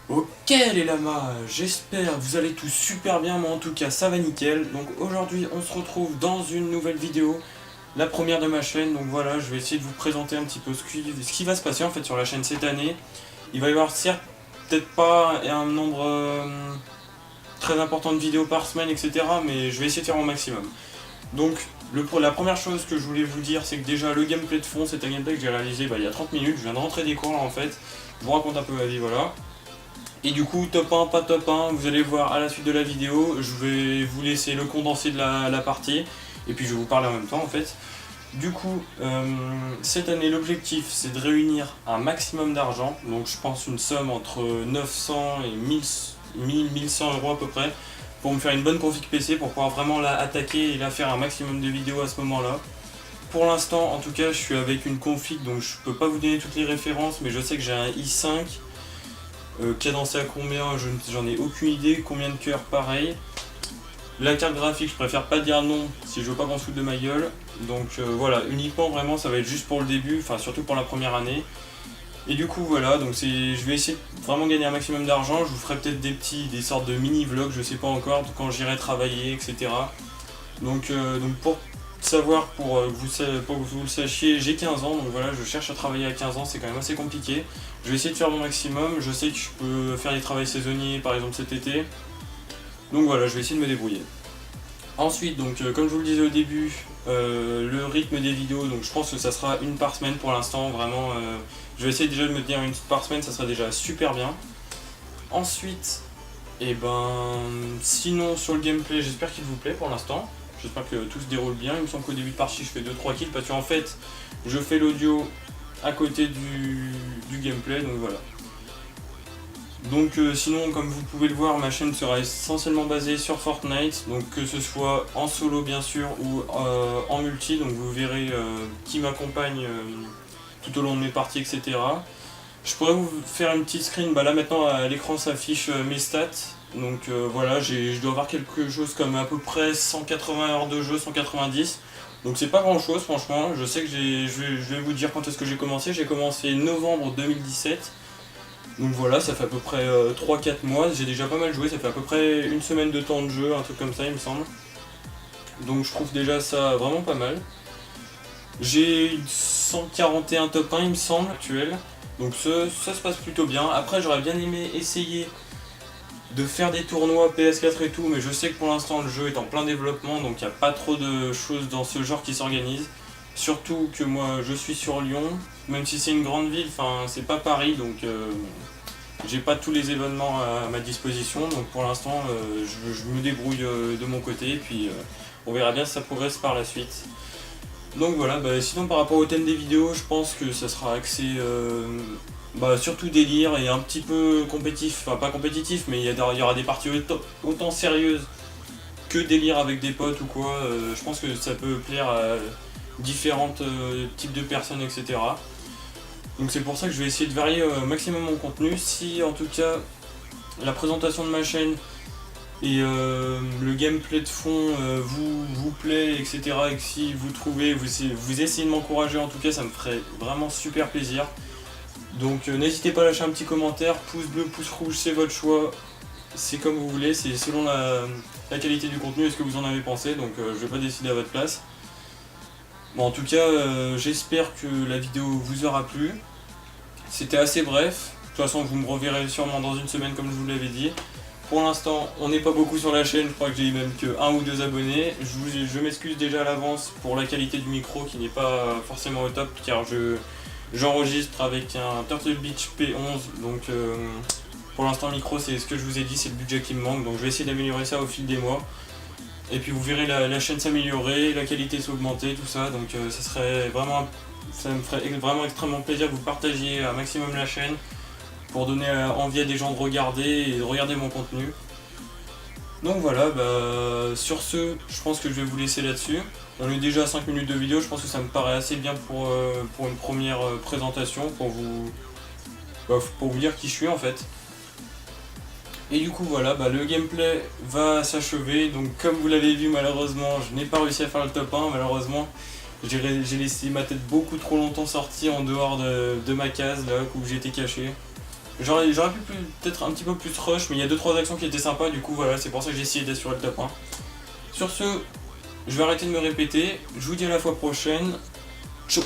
Ok les lamas, j'espère que vous allez tous super bien, moi en tout cas ça va nickel. Donc aujourd'hui on se retrouve dans une nouvelle vidéo, la première de ma chaîne. Donc voilà, je vais essayer de vous présenter un petit peu ce qui va se passer en fait sur la chaîne cette année. Il va y avoir certes peut-être pas un nombre très important de vidéos par semaine, etc. Mais je vais essayer de faire mon maximum. Donc la première chose que je voulais vous dire, c'est que déjà le gameplay de fond, c'est un gameplay que j'ai réalisé il y a 30 minutes, je viens de rentrer des cours là en fait. Je vous raconte un peu ma vie, voilà. Et du coup, top 1, pas top 1, vous allez voir à la suite de la vidéo. Je vais vous laisser le condensé de la partie. Et puis je vais vous parler en même temps en fait. Du coup, cette année, l'objectif c'est de réunir un maximum d'argent. Donc je pense une somme entre 900 et 1100 euros à peu près. Pour me faire une bonne config PC, pour pouvoir vraiment la attaquer et la faire un maximum de vidéos à ce moment-là. Pour l'instant, en tout cas, je suis avec une config, donc je peux pas vous donner toutes les références, mais je sais que j'ai un i5. Cadencé à combien, j'en ai aucune idée. Combien de cœurs, pareil. La carte graphique, je préfère pas dire non si je veux pas qu'on se foute de ma gueule. Donc voilà, uniquement vraiment ça va être juste pour le début, enfin surtout pour la première année. Et du coup voilà, donc je vais essayer de vraiment gagner un maximum d'argent. Je vous ferai peut-être des sortes de mini vlogs, je sais pas encore, quand j'irai travailler, etc. Donc pour savoir, pour que vous le sachiez, j'ai 15 ans, donc voilà, je cherche à travailler à 15 ans, c'est quand même assez compliqué. Je vais essayer de faire mon maximum, je sais que je peux faire des travails saisonniers par exemple cet été. Donc voilà, je vais essayer de me débrouiller. Ensuite, donc comme je vous le disais au début, le rythme des vidéos, donc je pense que ça sera une par semaine pour l'instant, vraiment. Je vais essayer déjà de me tenir une par semaine, ça sera déjà super bien. Ensuite, et ben, sinon sur le gameplay, j'espère qu'il vous plaît pour l'instant. J'espère que tout se déroule bien. Il me semble qu'au début de partie, je fais 2-3 kills parce qu'en fait, je fais l'audio à côté du gameplay, donc voilà. Donc sinon, comme vous pouvez le voir, ma chaîne sera essentiellement basée sur Fortnite, donc que ce soit en solo bien sûr ou en multi, donc vous verrez qui m'accompagne tout au long de mes parties, etc. Je pourrais vous faire une petite screen, bah là maintenant à l'écran s'affiche mes stats, donc voilà, je dois avoir quelque chose comme à peu près 180 heures de jeu, 190. Donc c'est pas grand chose franchement, je sais que je vais vous dire quand est-ce que j'ai commencé novembre 2017. Donc voilà, ça fait à peu près 3-4 mois, j'ai déjà pas mal joué, ça fait à peu près une semaine de temps de jeu, un truc comme ça il me semble. Donc je trouve déjà ça vraiment pas mal. J'ai 141 top 1 il me semble actuel, donc ça se passe plutôt bien. Après j'aurais bien aimé essayer de faire des tournois PS4 et tout, mais je sais que pour l'instant le jeu est en plein développement, donc il n'y a pas trop de choses dans ce genre qui s'organisent. Surtout que moi je suis sur Lyon, même si c'est une grande ville, enfin c'est pas Paris, donc j'ai pas tous les événements à ma disposition, donc pour l'instant je me débrouille de mon côté, et puis on verra bien si ça progresse par la suite. Donc voilà, sinon par rapport au thème des vidéos, je pense que ça sera axé surtout délire et un petit peu compétitif, enfin pas compétitif, mais il y aura des parties autant sérieuses que délire avec des potes ou quoi. Je pense que ça peut plaire à différents types de personnes, etc. Donc c'est pour ça que je vais essayer de varier au maximum mon contenu. Si en tout cas la présentation de ma chaîne et le gameplay de fond vous plaît, etc. Et que si vous trouvez, vous essayez de m'encourager en tout cas, ça me ferait vraiment super plaisir. Donc n'hésitez pas à lâcher un petit commentaire, pouce bleu, pouce rouge, c'est votre choix. C'est comme vous voulez, c'est selon la qualité du contenu et ce que vous en avez pensé, donc je vais pas décider à votre place. Bon, en tout cas, j'espère que la vidéo vous aura plu. C'était assez bref. De toute façon, vous me reverrez sûrement dans une semaine comme je vous l'avais dit. Pour l'instant, on n'est pas beaucoup sur la chaîne. Je crois que j'ai même que 1 ou 2 abonnés. Je m'excuse déjà à l'avance pour la qualité du micro qui n'est pas forcément au top car j'enregistre avec un Turtle Beach P11. Donc pour l'instant, micro, c'est ce que je vous ai dit, c'est le budget qui me manque. Donc je vais essayer d'améliorer ça au fil des mois. Et puis vous verrez la chaîne s'améliorer, la qualité s'augmenter, tout ça. Donc ça me ferait vraiment extrêmement plaisir que vous partagiez un maximum la chaîne pour donner envie à des gens de regarder et de regarder mon contenu. Donc voilà, sur ce, je pense que je vais vous laisser là-dessus. On est déjà à 5 minutes de vidéo, je pense que ça me paraît assez bien pour une première présentation, pour vous dire qui je suis en fait. Et du coup voilà, le gameplay va s'achever, donc comme vous l'avez vu malheureusement, je n'ai pas réussi à faire le top 1 malheureusement. J'ai laissé ma tête beaucoup trop longtemps sortie en dehors de ma case là où j'étais caché. J'aurais pu peut-être un petit peu plus rush, mais il y a 2-3 actions qui étaient sympas, du coup voilà, c'est pour ça que j'ai essayé d'assurer le top 1. Sur ce, je vais arrêter de me répéter, je vous dis à la fois prochaine, ciao.